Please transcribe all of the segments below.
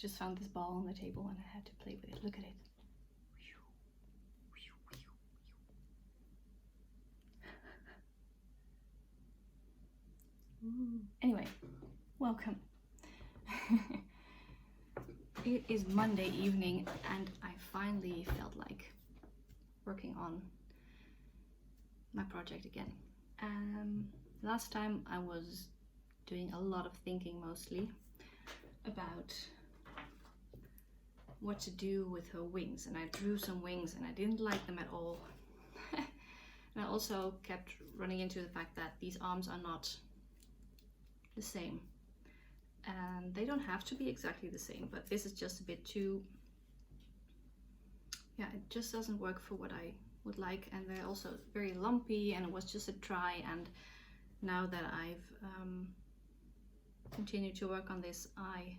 just found this ball on the table and I had to play with it. Look at it. Anyway, welcome. It is Monday evening and I finally felt like working on my project again. Last time I was doing a lot of thinking, mostly about what to do with her wings, and I drew some wings and I didn't like them at all. And I also kept running into the fact that these arms are not the same, and they don't have to be exactly the same, but this is just a bit too, yeah, it just doesn't work for what I would like, and they're also very lumpy, and it was just a try. And now that I've continued to work on this, I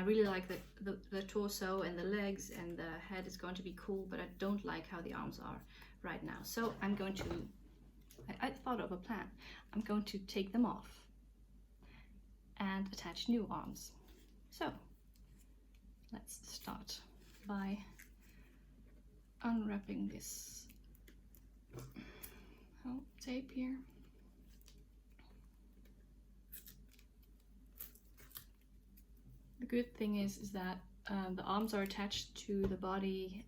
really like the torso and the legs, and the head is going to be cool, but I don't like how the arms are right now. So I'm going to, I thought of a plan. I'm going to take them off and attach new arms. So let's start by unwrapping this tape here. The good thing is that the arms are attached to the body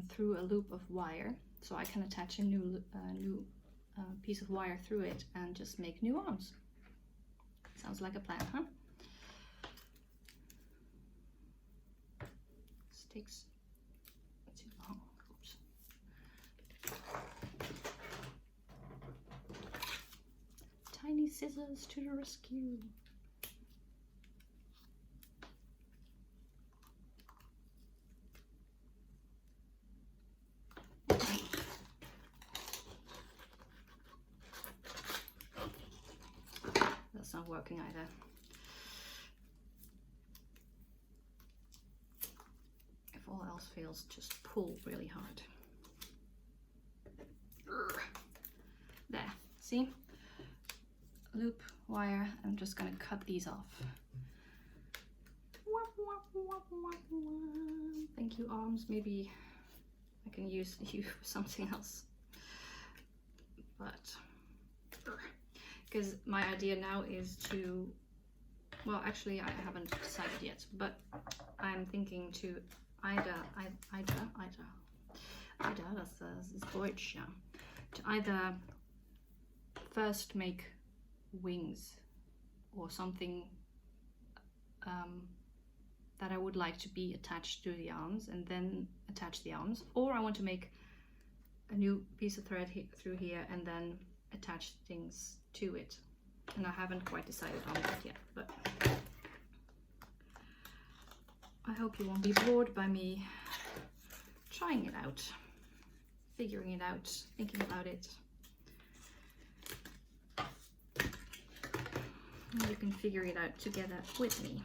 through a loop of wire, so I can attach a new piece of wire through it and just make new arms. Sounds like a plan, huh? This takes too long. Oops. Tiny scissors to the rescue. That's not working either. If all else fails, just pull really hard. There, see? Loop, wire. I'm just gonna cut these off. Thank you, arms. Maybe I can use you for something else. But because my idea now is to, well, actually I haven't decided yet, but I'm thinking to das ist Deutsch, yeah. To either first make wings or something that I would like to be attached to the arms, and then attach the arms, or I want to make a new piece of thread through here and then attach things to it. And I haven't quite decided on that yet, but I hope you won't be bored by me trying it out, figuring it out, thinking about it. And you can figure it out together with me.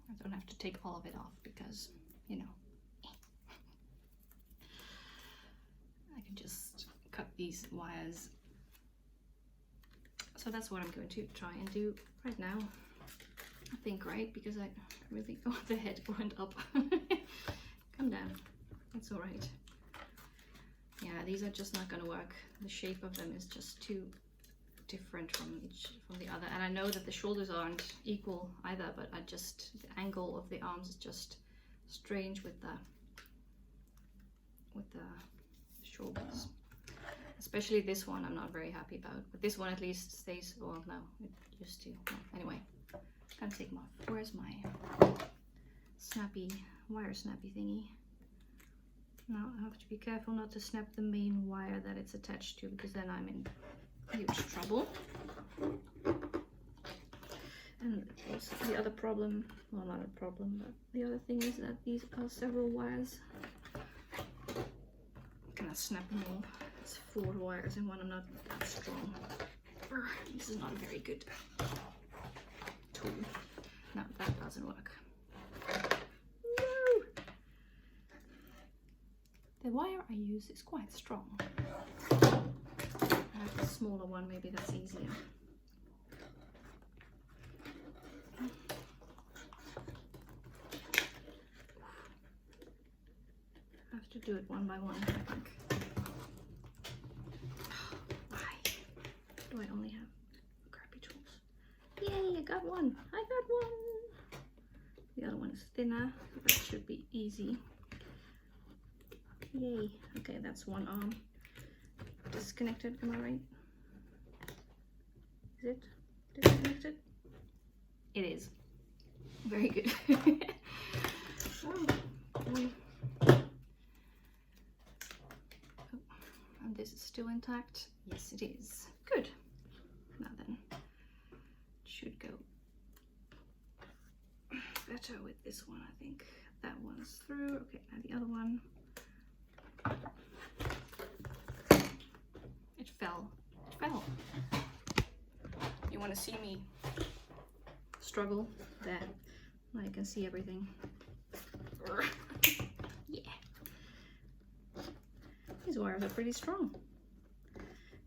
I don't have to take all of it off because, you know, I can just cut these wires. So that's what I'm going to try and do right now, I think, right? Because I really, oh, the head went up. Come down, that's all right. Yeah, these are just not gonna work. The shape of them is just too different from the other, and I know that the shoulders aren't equal either, but the angle of the arms is just strange with the shoulders. Especially this one I'm not very happy about, but this one at least stays, well, no, it used to. Well, anyway, I'm gonna take them off. Where's my wire snappy thingy? Now I have to be careful not to snap the main wire that it's attached to, because then I'm in huge trouble. And also the other problem, well, not a problem, but the other thing is that these are several wires. I'm gonna snap them all. It's 4 wires in one. I'm not that strong. This is not a very good tool. No, that doesn't work. No! The wire I use is quite strong. I have a smaller one, maybe that's easier. I have to do it one by one, I think. Why do I only have crappy tools? Yay, I got one! I got one! The other one is thinner. That should be easy. Yay. Okay, that's one arm disconnected. Am I right? Is it disconnected? It is. Very good. And this is still intact. Yes, it is. Good. Now then, it should go better with this one, I think. That one's through. Okay, now the other one. It fell. It fell. You want to see me struggle? There. Now you can see everything. Yeah. These wires are pretty strong.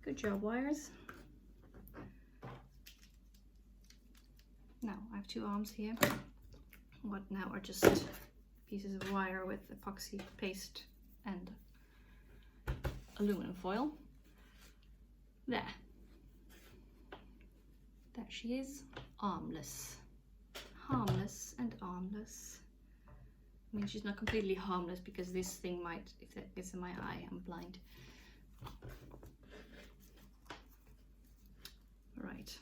Good job, wires. Now I have two arms here. What now are just pieces of wire with epoxy paste and aluminum foil. There. There she is, armless. Harmless and armless. I mean, she's not completely harmless because this thing might, if that gets in my eye, I'm blind. Right.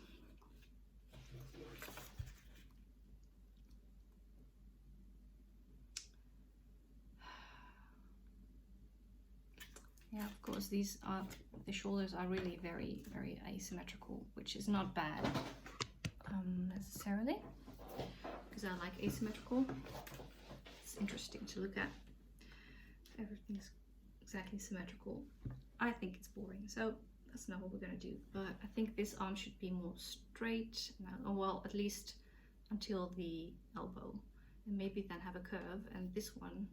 Yeah, of course, these are, the shoulders are really very, very asymmetrical, which is not bad necessarily, because I like asymmetrical. It's interesting to look at. Everything's exactly symmetrical. I think it's boring, so that's not what we're going to do. But I think this arm should be more straight now, well, at least until the elbow, and maybe then have a curve. And this one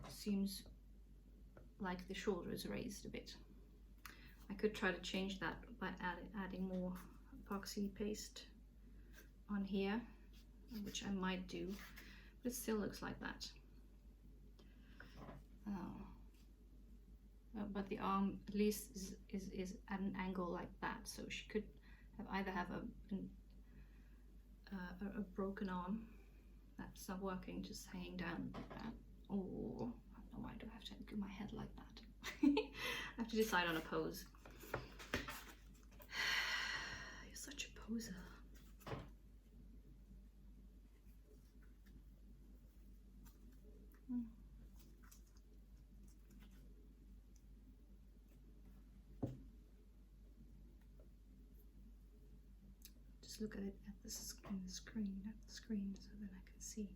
seems like the shoulder is raised a bit. I could try to change that by adding more epoxy paste on here, which I might do, but it still looks like that. But the arm at least is at an angle like that, so she could either have a broken arm that's not working, just hanging down like that, or I don't know, why do I have to do my head like that? I have to decide on a pose. You're such a poser. Just look at it at the screen, so then I can see.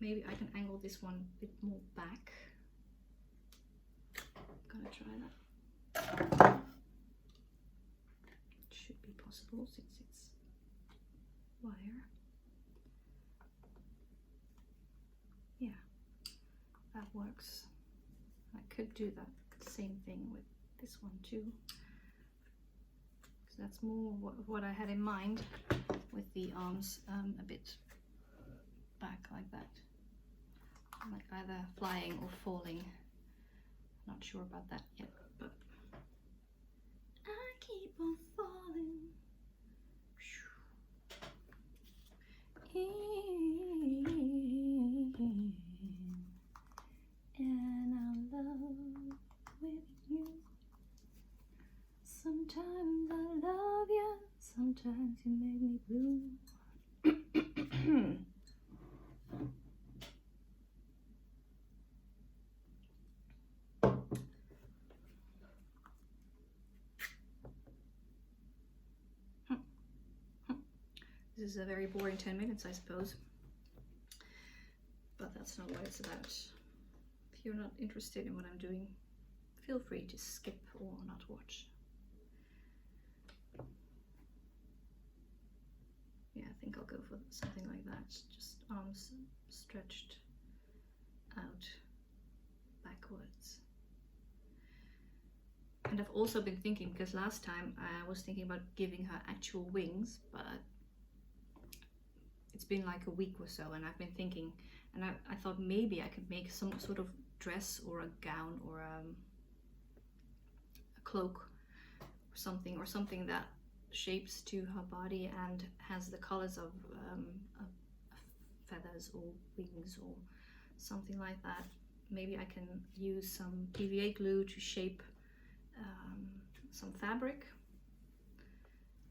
Maybe I can angle this one a bit more back. Gonna try that. Should be possible since it's wire. Yeah, that works. I could do that same thing with this one too. So that's more what I had in mind with the arms a bit back like that. Like either flying or falling. Not sure about that yet, but I keep on falling. And I'm love with you. Sometimes I love you, sometimes you make me blue. This is a very boring 10 minutes, I suppose. But that's not what it's about. If you're not interested in what I'm doing, feel free to skip or not watch. Yeah, I think I'll go for something like that. Just arms stretched out backwards. And I've also been thinking, because last time I was thinking about giving her actual wings, but it's been like a week or so, and I've been thinking, and I thought maybe I could make some sort of dress or a gown or a cloak or something that shapes to her body and has the colors of feathers or wings or something like that. Maybe I can use some PVA glue to shape some fabric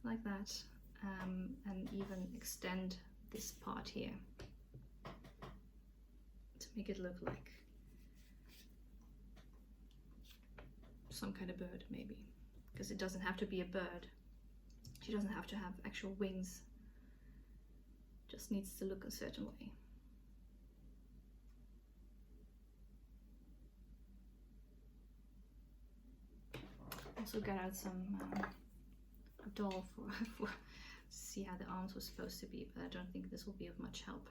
like that, and even extend this part here to make it look like some kind of bird, maybe, because it doesn't have to be a bird. She doesn't have to have actual wings, just needs to look a certain way. Also got out some doll for see how the arms were supposed to be, but I don't think this will be of much help.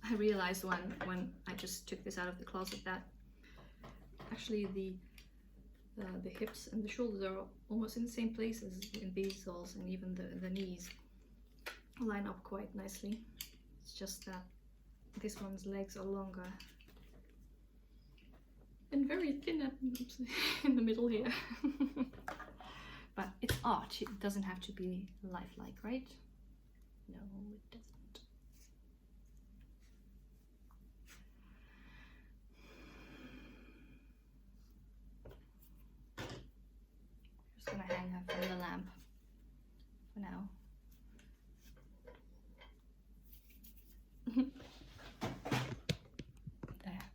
I realized when I just took this out of the closet that actually the hips and the shoulders are almost in the same places in these dolls, and even the knees line up quite nicely. It's just that this one's legs are longer and very thin in the middle here. But it's art, it doesn't have to be lifelike, right? No, it doesn't. Just gonna hang her from the lamp for now. There.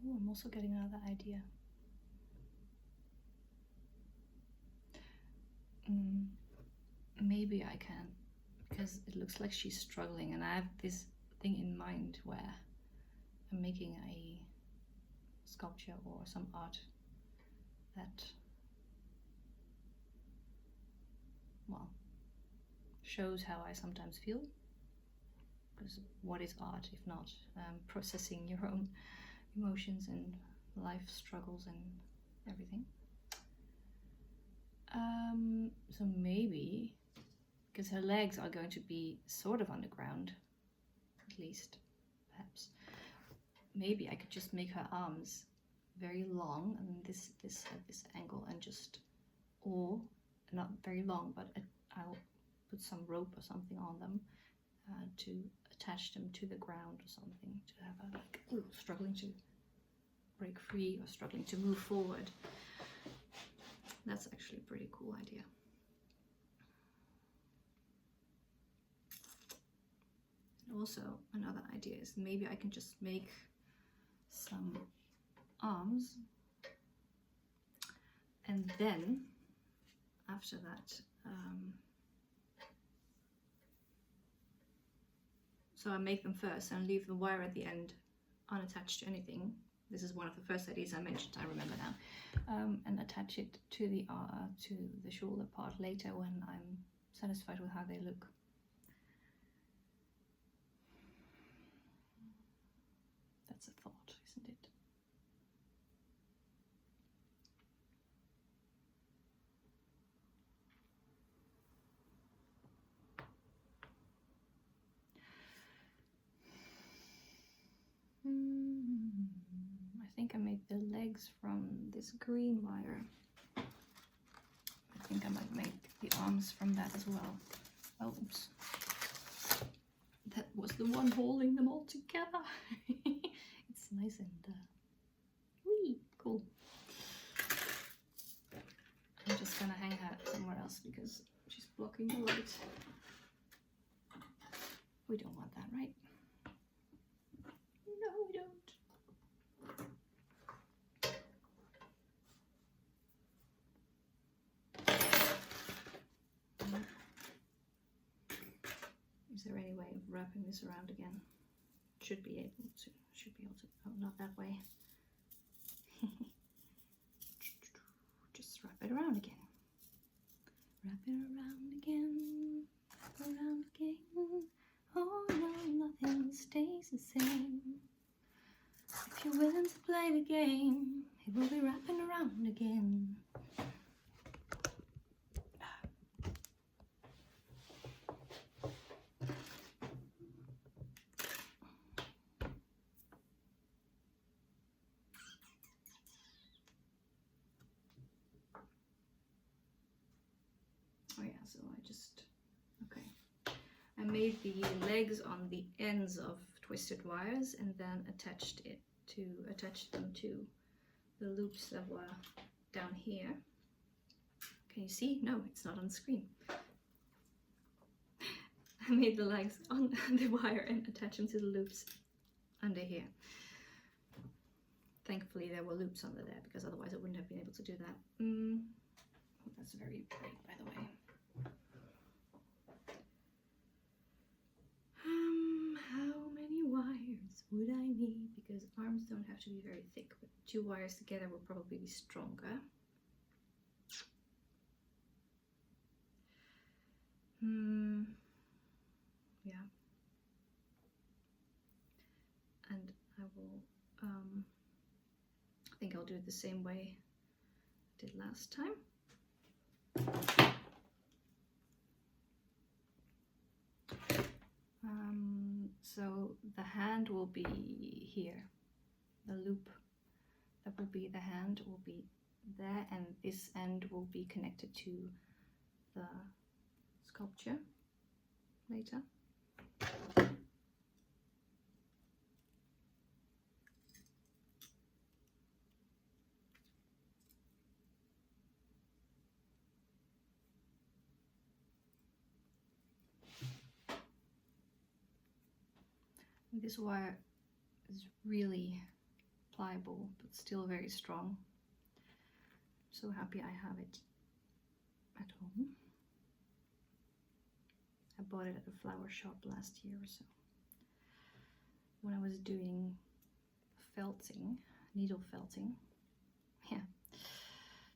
Oh, I'm also getting another idea. Maybe I can, because it looks like she's struggling, and I have this thing in mind where I'm making a sculpture or some art that, well, shows how I sometimes feel. Because what is art if not processing your own emotions and life struggles and everything? So maybe, because her legs are going to be sort of underground, at least, perhaps, maybe I could just make her arms very long and this at this angle, and just, or not very long, but I'll put some rope or something on them to attach them to the ground or something, to have her like, ooh, struggling to break free or struggling to move forward. That's actually a pretty cool idea. And also another idea is maybe I can just make some arms, and then after that so I make them first and leave the wire at the end unattached to anything. This is one of the first ideas I mentioned, I remember now, and attach it to the shoulder part later when I'm satisfied with how they look. That's a thought, isn't it? I think I made the legs from this green wire. I think I might make the arms from that as well. Oh, oops. That was the one holding them all together. It's nice and wee, cool. I'm just gonna hang her somewhere glass because she's blocking the light. We don't want that, right? No, we don't. Is there any way of wrapping this around again? Should be able to. Oh, not that way. Just wrap it around again. Wrap it around again. Around again. Oh no, nothing stays the same. If you're willing to play the game, it will be wrapping around again. Oh yeah, so I made the legs on the ends of twisted wires and then attached them to the loops that were down here. Can you see? No, it's not on the screen. I made the legs on the wire and attached them to the loops under here. Thankfully there were loops under there because otherwise I wouldn't have been able to do that. Oh, that's very bright, by the way. How many wires would I need? Because arms don't have to be very thick, but 2 wires together will probably be stronger. Yeah. And I will, I think I'll do it the same way I did last time. So the hand will be here. The loop that will be the hand will be there, and this end will be connected to the sculpture later. This wire is really pliable but still very strong. So happy I have it at home. I bought it at a flower shop last year or so when I was doing felting, needle felting. Yeah,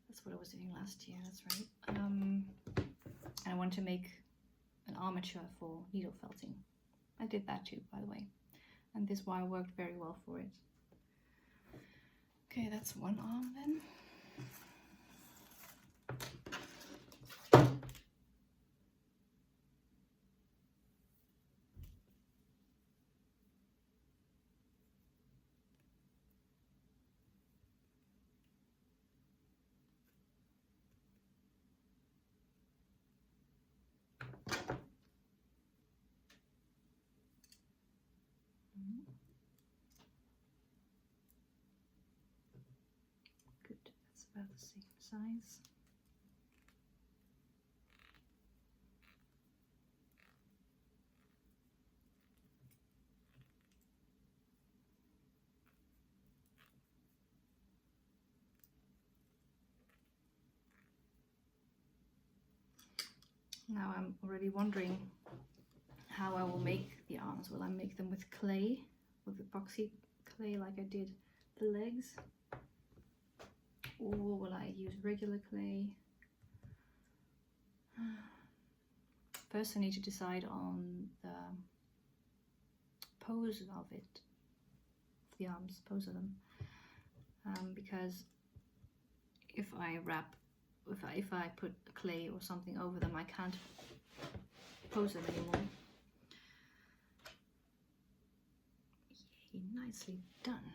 that's what I was doing last year, that's right. And I wanted to make an armature for needle felting. I did that too, by the way. And this wire worked very well for it. Okay, that's one arm then. Good, that's about the same size. Now I'm already wondering how I will make the arms. Will I make them with clay, with epoxy clay like I did the legs? Or will I use regular clay? First I need to decide on the pose of it, the arms, pose of them. Because if I put clay or something over them, I can't pose them anymore. Yay, nicely done.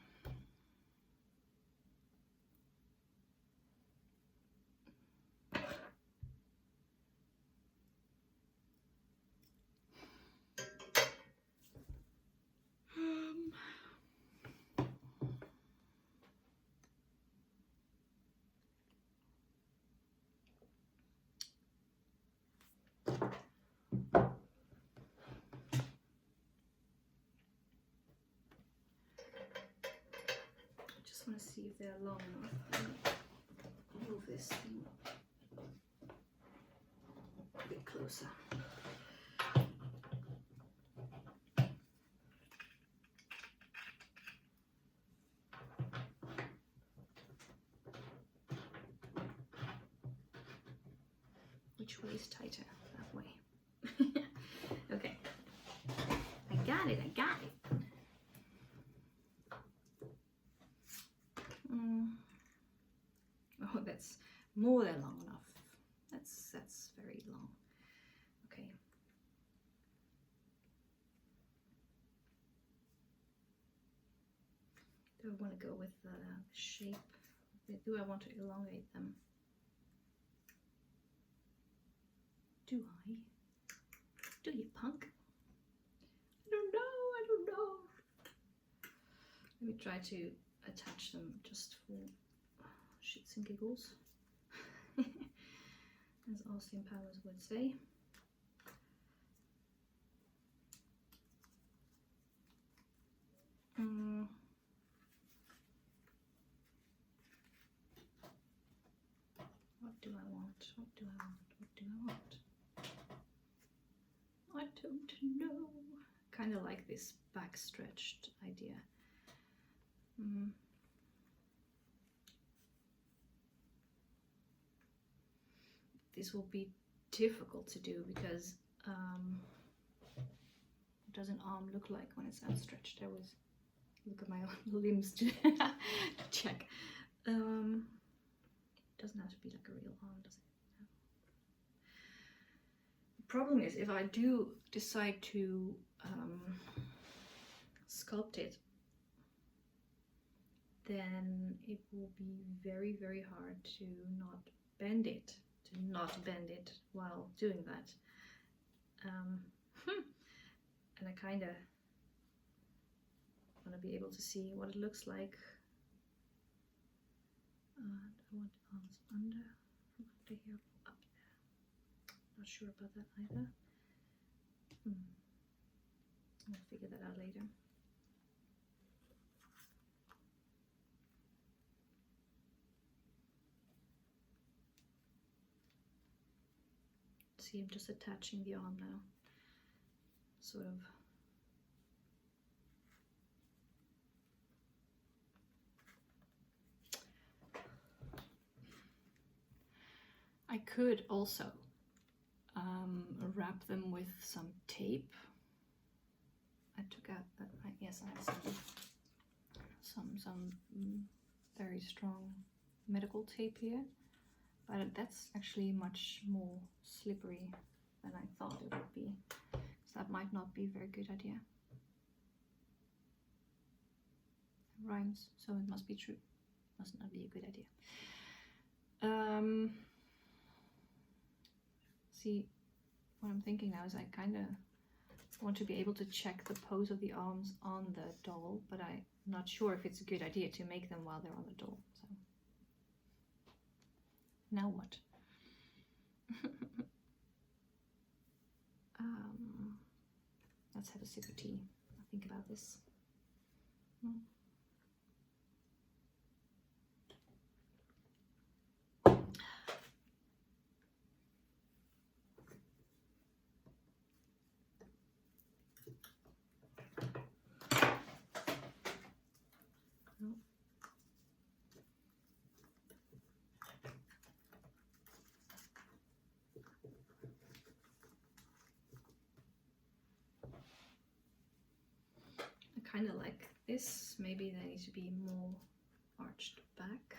just want to see if they're long enough. Let me move this thing a bit closer. Which way is tighter? That way. Okay. I got it. Oh, that's more than long enough. That's very long. Okay. Do I want to go with the shape? Do I want to elongate them? Do I? Do you, punk? I don't know. Let me try to attach them just for shits and giggles, as Austin Powers would say. What do I want? I don't know. Kind of like this backstretched idea. This will be difficult to do because what does an arm look like when it's outstretched? I always look at my limbs to check. It doesn't have to be like a real arm, does it? No. The problem is if I do decide to sculpt it, then it will be very, very hard to not bend it. While doing that. And I kind of want to be able to see what it looks like. And I want arms under, from under here up there. Not sure about that either. I'll figure that out later. See, I'm just attaching the arm now, sort of. I could also wrap them with some tape. I took out that, yes, I had some very strong medical tape here. But that's actually much more slippery than I thought it would be. So that might not be a very good idea. It rhymes, so it must be true. Must not be a good idea. See, what I'm thinking now is I kind of want to be able to check the pose of the arms on the doll, but I'm not sure if it's a good idea to make them while they're on the doll. So. Now what? Let's have a sip of tea. I'll think about this. Kind of like this. Maybe they need to be more arched back.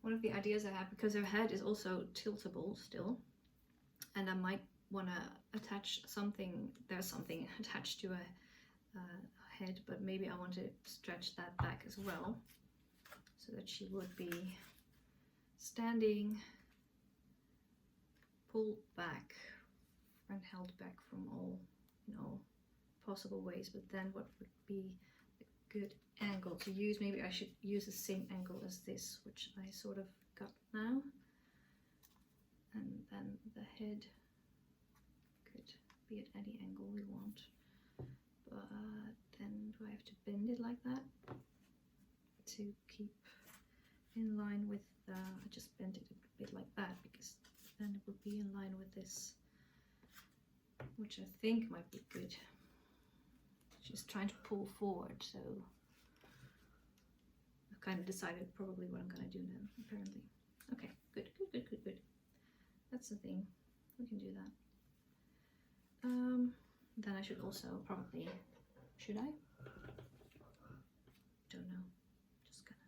One of the ideas I have, because her head is also tiltable still, and I might want to attach something, there's something attached to a head, but maybe I want to stretch that back as well, so that she would be standing, pulled back and held back from all, possible ways. But then what would be a good angle to use? Maybe I should use the same angle as this, which I sort of got now. And then the head could be at any angle we want, but then do I have to bend it like that to keep in line with I just bent it a bit like that because then it would be in line with this, which I think might be good. Just trying to pull forward, so I've kind of decided probably what I'm going to do now, apparently. Okay, good. That's the thing, we can do that. Then I should also probably, should I? Don't know. Just going to.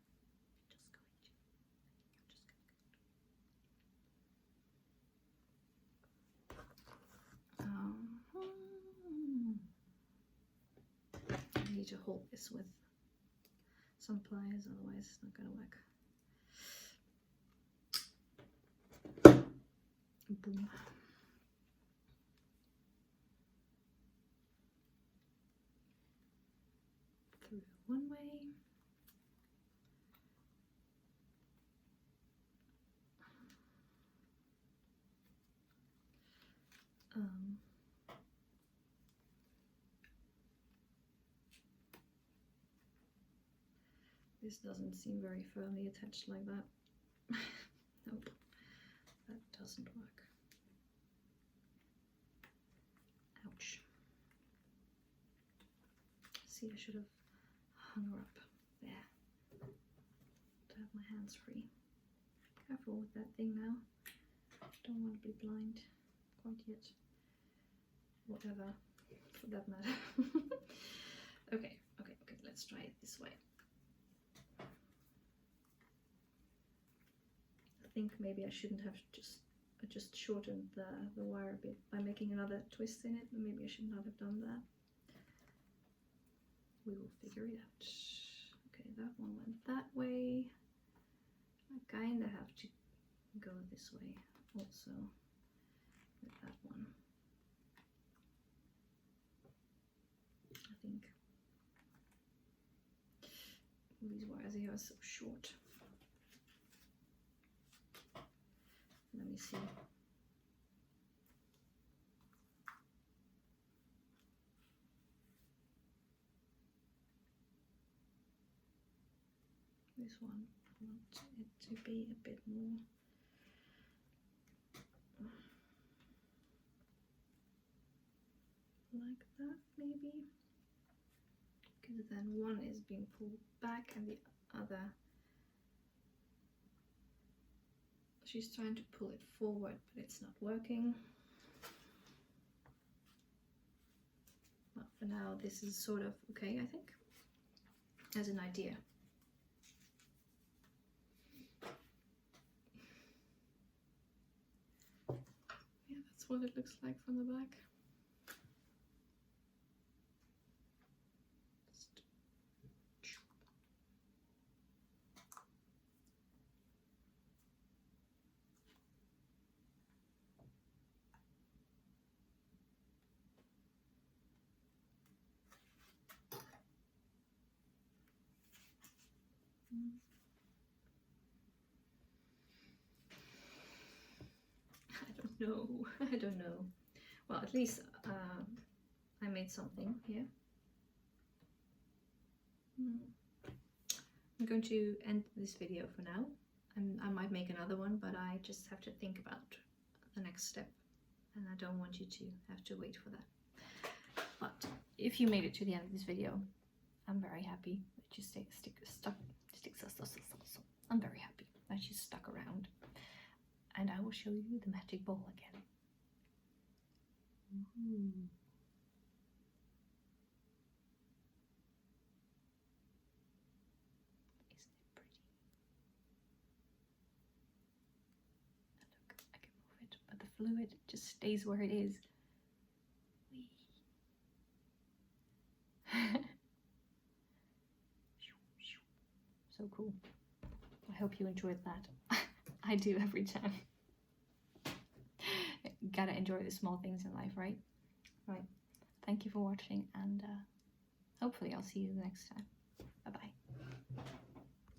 I need to hold this with some pliers, otherwise it's not going to work. Boom. Through one way. This doesn't seem very firmly attached like that. Nope, that doesn't work. Ouch. See, I should have hung her up there to have my hands free. Careful with that thing now. Don't want to be blind quite yet. Whatever, for that matter. Okay, let's try it this way. I think maybe I shouldn't have just shortened the wire a bit by making another twist in it. Maybe I should not have done that. We will figure it out. Okay, that one went that way. I kind of have to go this way also with that one. I think these wires here are so short. Let me see. This one, I want it to be a bit more like that, maybe, because then one is being pulled back and the other, she's trying to pull it forward, but it's not working. But for now, this is sort of okay, I think, as an idea. Yeah, that's what it looks like from the back. I don't know. Well, at least I made something here. I'm going to end this video for now. I might make another one, but I just have to think about the next step, and I don't want you to have to wait for that. But if you made it to the end of this video, I'm very happy that you I'm very happy that you stuck around, and I will show you the magic ball again. Ooh. Isn't it pretty? Look, I can move it, but the fluid just stays where it is. Whee. So cool. I hope you enjoyed that. I do every time. Gotta enjoy the small things in life, right? Right. Thank you for watching, and hopefully I'll see you next time. Bye bye.